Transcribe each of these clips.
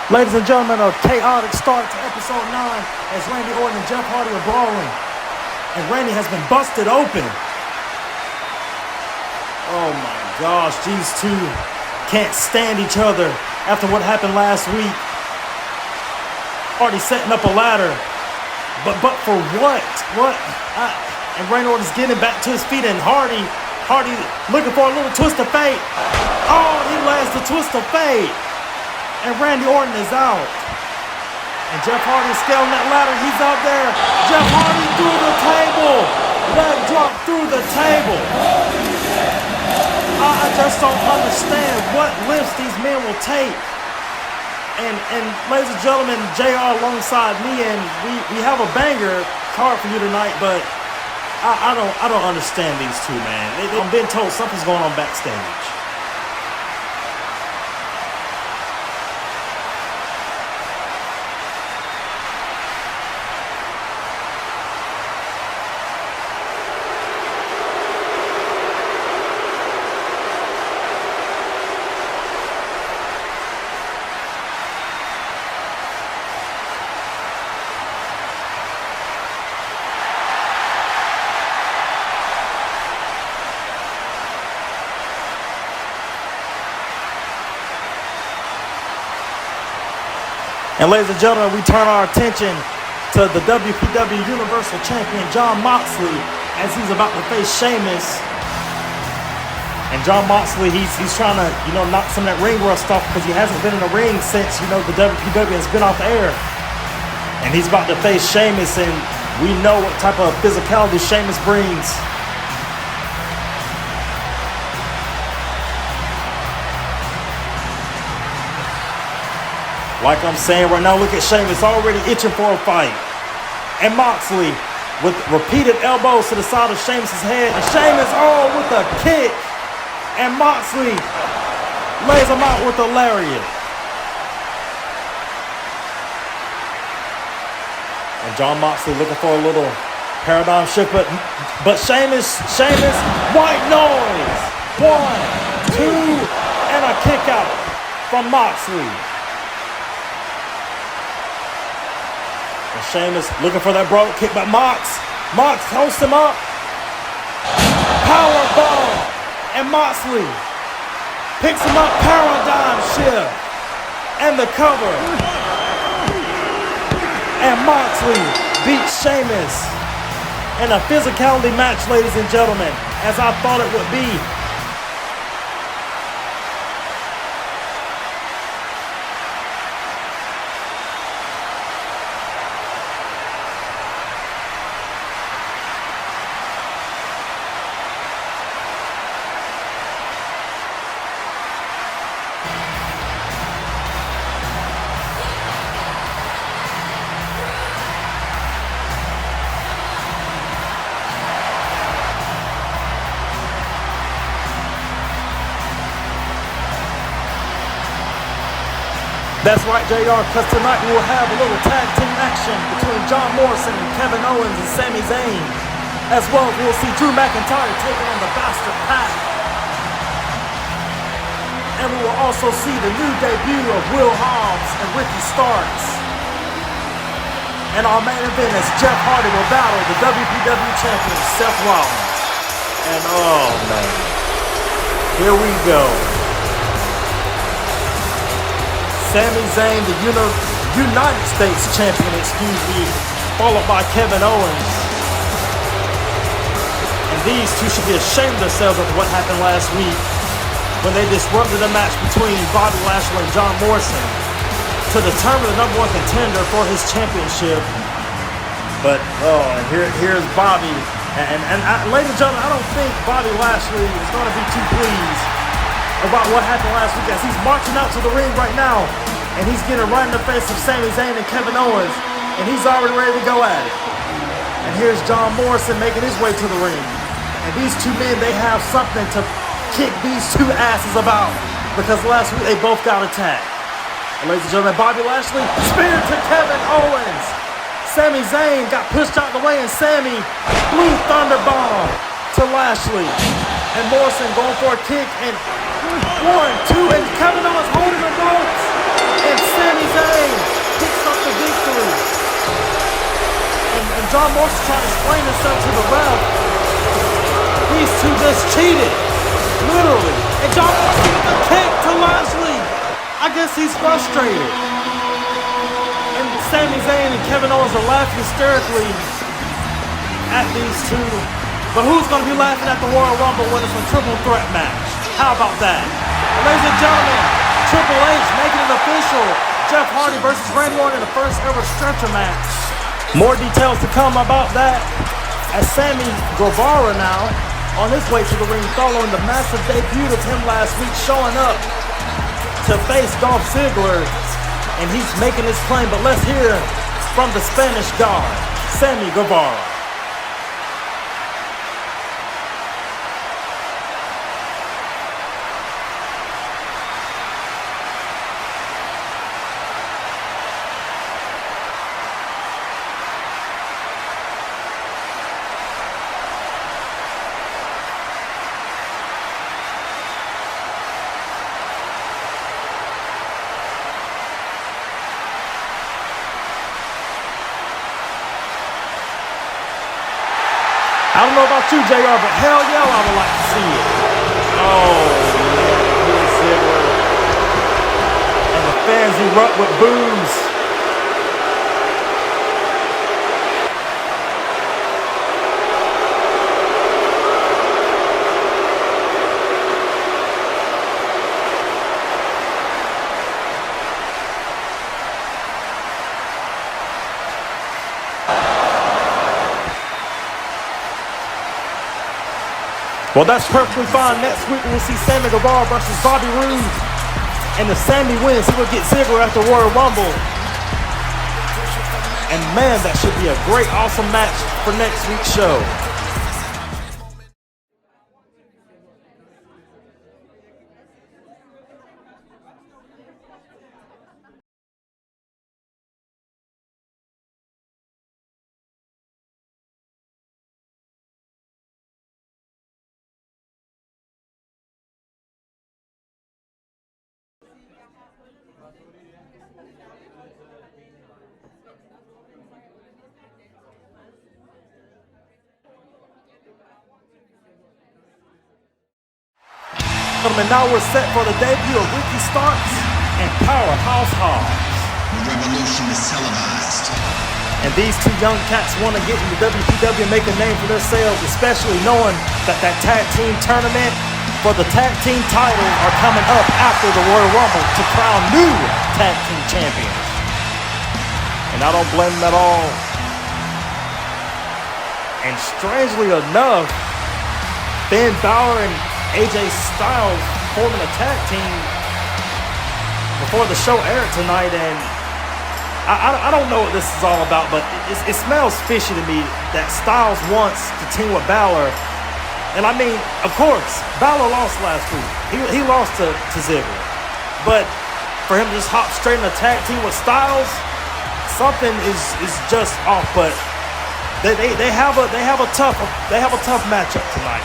Ladies and gentlemen, a chaotic start to episode 9 as Randy Orton and Jeff Hardy are brawling. And Randy has been busted open. Oh my gosh, these two can't stand each other after what happened last week. Hardy setting up a ladder. But for what? And Randy Orton's getting back to his feet, and Hardy looking for a little twist of fate. Oh, he lands the twist of fate. And Randy Orton is out. And Jeff Hardy is scaling that ladder. He's out there. Jeff Hardy through the table. Leg drop through the table. I just don't understand what lifts these men will take. And ladies and gentlemen, JR alongside me, and we have a banger card for you tonight, but I don't understand these two, man. I'm being told something's going on backstage. And ladies and gentlemen, we turn our attention to the WPW Universal Champion, Jon Moxley, as he's about to face Sheamus. And Jon Moxley, he's trying to, knock some of that ring rust off because he hasn't been in the ring since, the WPW has been off the air. And he's about to face Sheamus, and we know what type of physicality Sheamus brings. Like I'm saying right now, look at Sheamus already itching for a fight. And Moxley with repeated elbows to the side of Sheamus' head. And Sheamus, with a kick. And Moxley lays him out with a lariat. And Jon Moxley looking for a little paradigm shift. But Sheamus, white noise. 1, 2, and a kick out from Moxley. And Sheamus looking for that broad kick by Mox. Mox hosts him up. Power bomb. And Moxley picks him up. Paradigm shift. And the cover. And Moxley beats Sheamus in a physicality match, ladies and gentlemen, as I thought it would be. That's right, JR, because tonight we will have a little tag team action between John Morrison and Kevin Owens and Sami Zayn. As well as we'll see Drew McIntyre taking on the Bastard Pac. And we will also see the new debut of Will Hobbs and Ricky Starks. And our main event is Jeff Hardy will battle the WPW champion Seth Rollins. And oh man, here we go. Sami Zayn, the United States champion, followed by Kevin Owens. And these two should be ashamed of themselves of what happened last week when they disrupted a match between Bobby Lashley and John Morrison to determine the number one contender for his championship. But, and here's Bobby. And ladies and gentlemen, I don't think Bobby Lashley is going to be too pleased about what happened last week, as he's marching out to the ring right now, and he's getting right in the face of Sami Zayn and Kevin Owens, and he's already ready to go at it. And here's John Morrison making his way to the ring. And these two men, they have something to kick these two asses about, because last week they both got attacked. And ladies and gentlemen, Bobby Lashley, spear to Kevin Owens. Sami Zayn got pushed out the way, and Sami blew Thunder Bomb to Lashley. And Morrison going for a kick, and 1, 2, and Kevin Owens holding the ropes. And Sami Zayn stuff to the ref. These two just cheated. Literally. And John Morrison with a kick to Lashley. I guess he's frustrated. And Sami Zayn and Kevin Owens are laughing hysterically at these two. But who's going to be laughing at the Royal Rumble when it's a triple threat match? How about that? And ladies and gentlemen, Triple H making it official. Jeff Hardy versus Randy Orton in the first ever stretcher match. More details to come about that as Sammy Guevara now on his way to the ring following the massive debut of him last week, showing up to face Dolph Ziggler, and he's making his claim. But let's hear from the Spanish God, Sammy Guevara. I don't know about you, JR, but hell yeah, I would like to see it. Oh, man, here's Ziggler. And the fans erupt with boos. Well, that's perfectly fine. Next week, we'll see Sammy Guevara versus Bobby Roode. And if Sammy wins, he will get Ziggler at the Royal Rumble. And man, that should be a great, awesome match for next week's show. And now we're set for the debut of Ricky Starks and Powerhouse Hobbs. The revolution is televised. And these two young cats want to get into WPW and make a name for themselves, especially knowing that tag team tournament for the tag team titles are coming up after the Royal Rumble to crown new tag team champions. And I don't blame them at all. And strangely enough, Finn Balor and AJ Styles forming a tag team before the show aired tonight, and I don't know what this is all about, but it smells fishy to me that Styles wants to team with Balor. And I mean, of course, Balor lost last week. He lost to Ziggler. But for him to just hop straight in a tag team with Styles, something is just off. But they have a tough matchup tonight.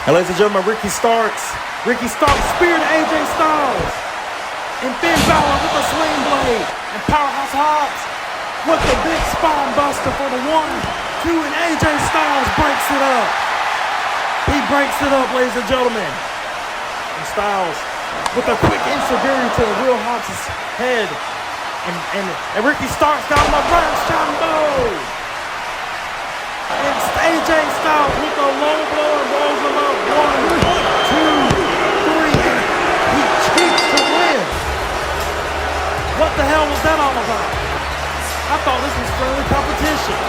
And ladies and gentlemen, Ricky Starks speared AJ Styles. And Finn Balor with a sling blade. And Powerhouse Hobbs with the big spine buster for the 1, 2, and AJ Styles breaks it up. He breaks it up, ladies and gentlemen. And Styles with a quick enziguri to the real Hobbs' head. And Ricky Starks got him a Brown Shambo. And AJ Styles with a low blow and rolls him up. 1, 2, 3, and he cheats to win. What the hell was that all about? I thought this was friendly competition.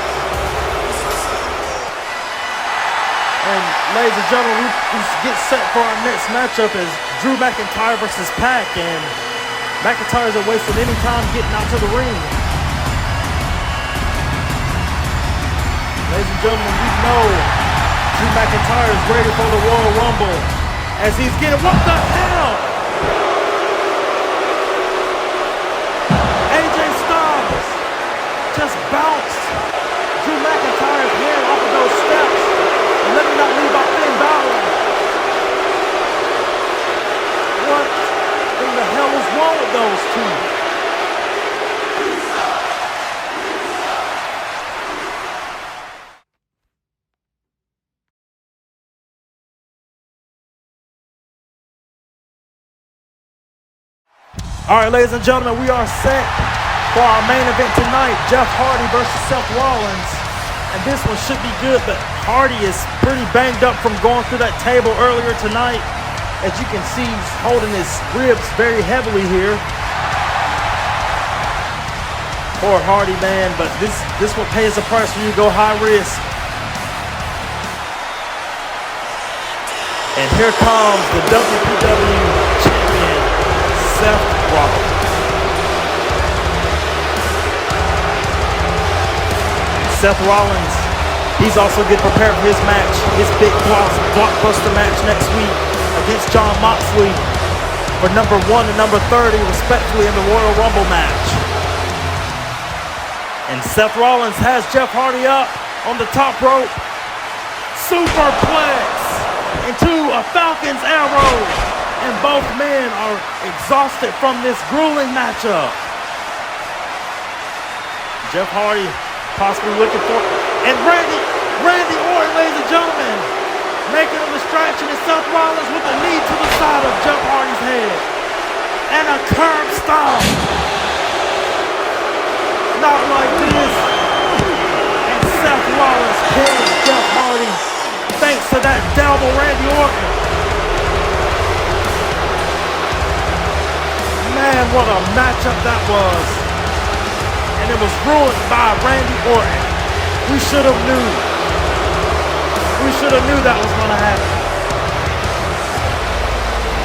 And ladies and gentlemen, we get set for our next matchup as Drew McIntyre versus Pac, and McIntyre isn't wasting any time getting out to the ring. Ladies and gentlemen, we know Drew McIntyre is ready for the Royal Rumble as he's getting, what the hell? AJ Styles just bounced Drew McIntyre's head off of those steps. And let me not leave out Finn Balor. in the hell is wrong with those two? All right, ladies and gentlemen, we are set for our main event tonight, Jeff Hardy versus Seth Rollins. And this one should be good, but Hardy is pretty banged up from going through that table earlier tonight. As you can see, he's holding his ribs very heavily here. Poor Hardy, man, but this will pay as a price when you go high risk. And here comes the WPW champion, Seth Rollins. Seth Rollins, he's also getting prepared for his match, his big blockbuster match next week against Jon Moxley for number 1 and number 30, respectively, in the Royal Rumble match. And Seth Rollins has Jeff Hardy up on the top rope. Superplex into a Falcon's Arrow. And both men are exhausted from this grueling matchup. Jeff Hardy possibly looking for, and Randy Orton, ladies and gentlemen, making a distraction is Seth Rollins with a knee to the side of Jeff Hardy's head. And a curb stomp. Not like this. And Seth Rollins pins Jeff Hardy thanks to that devil Randy Orton. Man, what a matchup that was. And it was ruined by Randy Orton. We should have knew. We should have knew that was going to happen.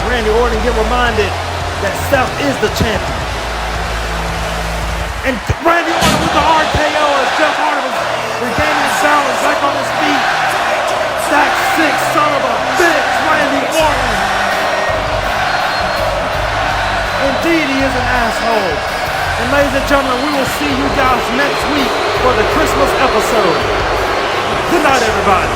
Randy Orton get reminded that Seth is the champion. And Randy Orton with the RKO as Jeff Hardy was regaining his balance back on his feet. That sick son of a bitch, Randy Orton. Indeed, he is an asshole. And ladies and gentlemen, we will see you guys next week for the Christmas episode. Good night, everybody.